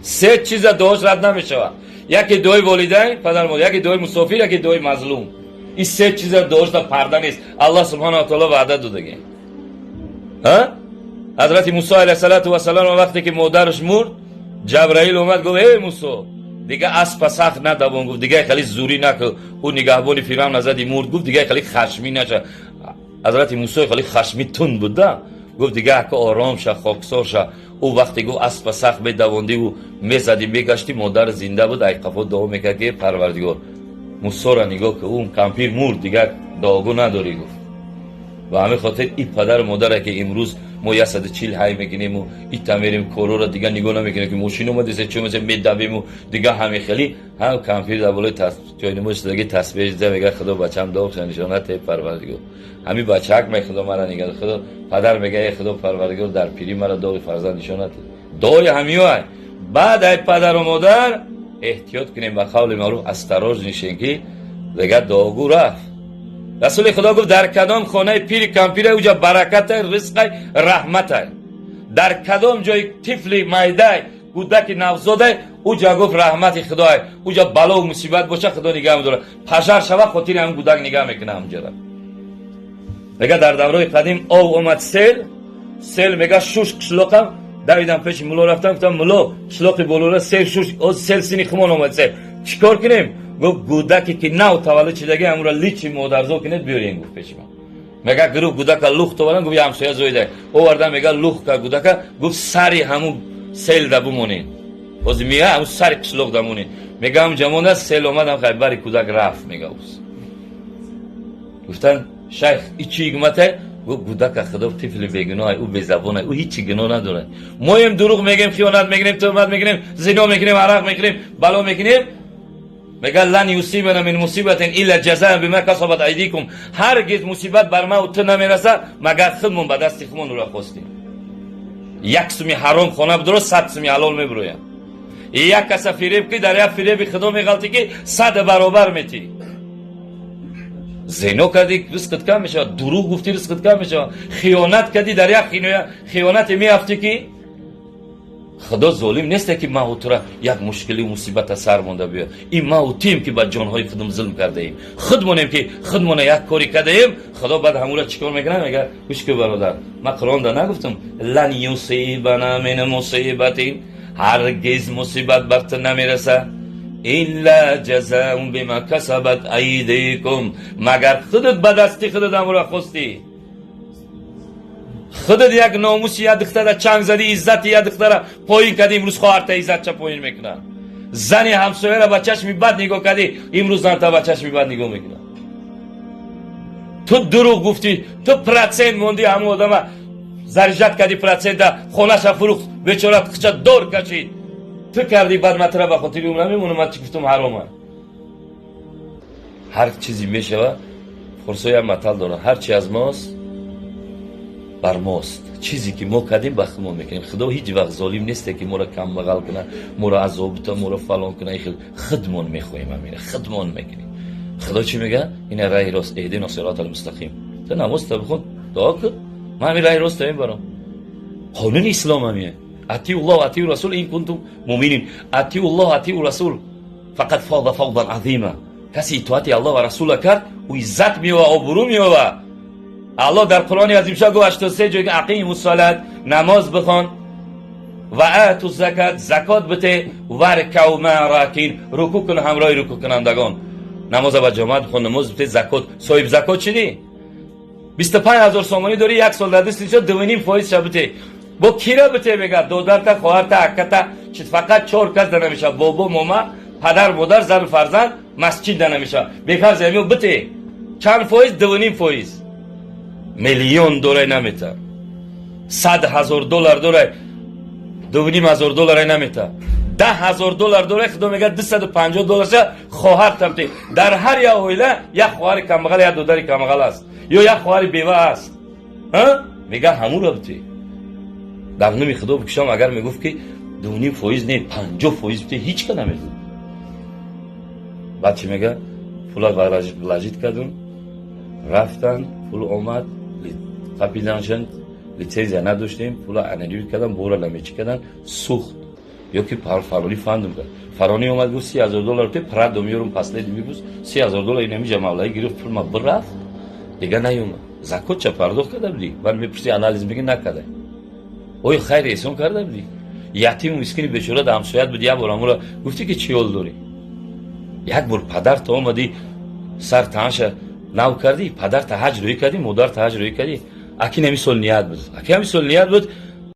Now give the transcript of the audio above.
سه چیز دعاش رد نمیشه. یکی دعای والدین پدر مادر، یکی دعای مسافر، یکی دعای مظلوم. این سه چیز دعاش در پرده نیست. الله سبحانه و تعالی وعده داده. ها؟ حضرت موسی علیه السلام وقتی که مادرش مرد، جبرائیل اومد گفت ای موسی دیگه اسب سخت ندوون، گفت دیگه خیلی زوری نکن. اون نگهبان فرعون نزدی مرد، گفت دیگه خیلی خشمی نشه. حضرت موسی خیلی خشمی تند بود، گفت دیگه که آرام شه خاکسار شه. او وقتی گفت اسب سخت بدووندی و میزدی میگشتی، مادر زنده بود، ای قفا دعا میکرد که پروردگار موسی را نگاه که اون کمپیر مرد دیگه داغو نداری. گفت و همه خاطر این پدر و مادره که امروز ما 140 های میکنیم و این تمیریم کورو را دیگه نگاه نمیکنه که ماشین اومده سه چون مثلا میدویم و دیگه همه خیلی هم کمپیر در بالای جای نماز دیگه تسبیح زده میگه خدا بچم داغ نشانت پروردگار. همین بچه‌ک می خدا مرا نگه، خدا پدر میگه ای خدا پروردگار در پیری مرا داغ فرزند نشانت. دعای همیای بعد ای پدر و مادر احتیاط کنیم با قول معروف استراج نشین که دیگه داغو رفت. رسول خدا گفت در کدام خانه پیر کمپیر اوجا برکت رزق رحمت، در کدام جای طفل مایده کودک نوزاده اوجا گفت رحمت خدا، اوجا بلا و مصیبت باشه خدا نگه میداره، پشر شوه خاطر هم کودک نگه میکنه اونجا. میگه در دوره قدیم او اومد سیل میگه شوش قشلاقم دویدم پیش ملا رفتم گفتم ملا قشلاق بلوره سیل شوش سیل سینی خمان اومد سیل چیکار کنیم؟ گفت گودکی که نو تولد شدگی امورا لیچی مادرزو کنید بیارین. گفت پیش من میگه گروه گودک لوخ تولن، گفت همسایه زویده او ورده میگه لوخ که گودک، گفت سری همون سیل ده بمونین، بازی میگه همون سری قشلاق دمونین. میگه هم جمعونه سیل اومدم خیلی بری کودک رفت. میگه اوست گفتن شیخ ای چی حکمته؟ گفت گودک خدا طفل بیگناه، او بی زبانه، او هیچی گناه نداره. ما هم دروغ میگیم، خیانت میگیم، تهمت میگیم، زنا میکنیم، عرق میکنیم، بلا میکنیم. میگه لن یصیبنا من مصیبت الا جزاء بما کسبت ایدیکم، هرگز مصیبت بر ما و تو نمیرسه مگر خودمون به دست خودمون رو خواستیم. یک سومی حرام خونه بدرو 100 سومی حلال میبرویم. یک کس فریب کی در یک فریب خدا میغلطی که 100 برابر میتی. زنا کردی رزقت کم میشه، دروغ گفتی رزقت کم میشه، خیانت کردی در یک خیانت میافتی که خدا ظالم نیست که ما تو را یک مشکلی و مصیبت سر مونده بیا. این ما و تیم که با جانهای خودمون ظلم کرده ایم، خودمونیم که خودمون یک کاری کرده ایم، خدا بعد همون چیکار میکنه؟ میگه گوش که برادر من قرآن دا نگفتم لن یصیبنا من مصیبت، هرگز مصیبت بر تو نمیرسه الا جزاء بما کسبت ایدیکم، مگر خودت به دستی خودت همون خواستی. خودت یک ناموس یا دختر چنگ زدی، عزت یا دختر پایین کردی، امروز خواهرت عزت چه پایین میکنه. زنی همسایه را با چشم بد نگاه کردی، امروز زن تا با چشم بد نگاه میکنه. تو دروغ گفتی، تو پرسنت موندی، همون آدم زرجت کردی پرسنت خونش فروخت بیچاره خچه دور کشید، تو کردی بعد مطرح به خاطر اون نمیمونه. من چی گفتم؟ حرامه. هر چیزی میشوه خرسای هم مطل داره، هر چی از ماست بر ماست. چیزی که ما کردیم به خودمون میکنیم. خدا هیچ وقت ظالم نیست که ما را کم بغل کنه، ما را عذاب بده، ما را فلان کنه. خودمون میخوایم همینه، خودمون میکنیم. خدا چی میگه؟ این راه راست، اهدنا الصراط المستقیم. تو نماز تا بخون دعا کن من همین راه راست تیم برام. قانون اسلام همیه اطیع الله و اطیع رسول این کنتم مؤمنین. اطیع الله و اطیع رسول فقط فاض فوضا عظیما. کسی اطاعت الله و رسول کرد او عزت میوه و آبرو میوه. الله در قرآن عظیم شان گفت 83 جای اقیم الصلاة، نماز بخوان، و اتوا الزکات، زکات بده، ورکعوا مع راکعین، رکوع کن همراه رکوع کنندگان. نماز با جماعت بخوان، نماز بده، زکات. صاحب زکات چی؟ 25000 سومانی داری، یک سال در دست نیست، 2.5% شبته. با کی را بده؟ بگه دادرت، خواهرت، اکت، چه فقط 4 کس در نمیشه، بابا، ماما، پدر، مادر، زن، فرزند، مسجد در نمیشه. بخر زمین بده. چند فایز؟ 2.5%. میلیون دلار نمیته، 100,000 دلار داره، 2.5 دلار نمیته، 10,000 دلار داره. خدا میگه 250 دلار خواهر تمته. در هر یا اویله یک خواهر کمبغل یا دودر کمبغل است یا یک خواهر بیوه است. میگه همون رو بده. در نمی خدا بکشم اگر میگفت که 2.5% نه 50% بده، هیچ که نمیده. بعد چی میگه؟ فولا بلاجیت کردن، رفتن، پول اومد، قبیلانشان لیتنزیا نداشتیم، پولا انریوی کردن، بورا لمیچی کردن، سوخت. یا که فرانی فهمدم که فرانی اومد گفت $30,000 پی پرد میارم پسله دیمی بود $30,000 این نمیشه مولایی گرفت پول ما برفت دیگه نیومد زکات چه پرداخت کرده بودی من میپرسی انالیز میگه نکرده اوی خیر احسان کرده بودی یتیم مسکین بیچاره در همسایت بود یک بار امورا گفتی که چی حال داری یک بار پدر تو اومدی سر تنش نو کردی پدر تا حج روی کردی مادر تا حج روی کردی اکی نمی سال نیت بود اکی همی سال نیت بود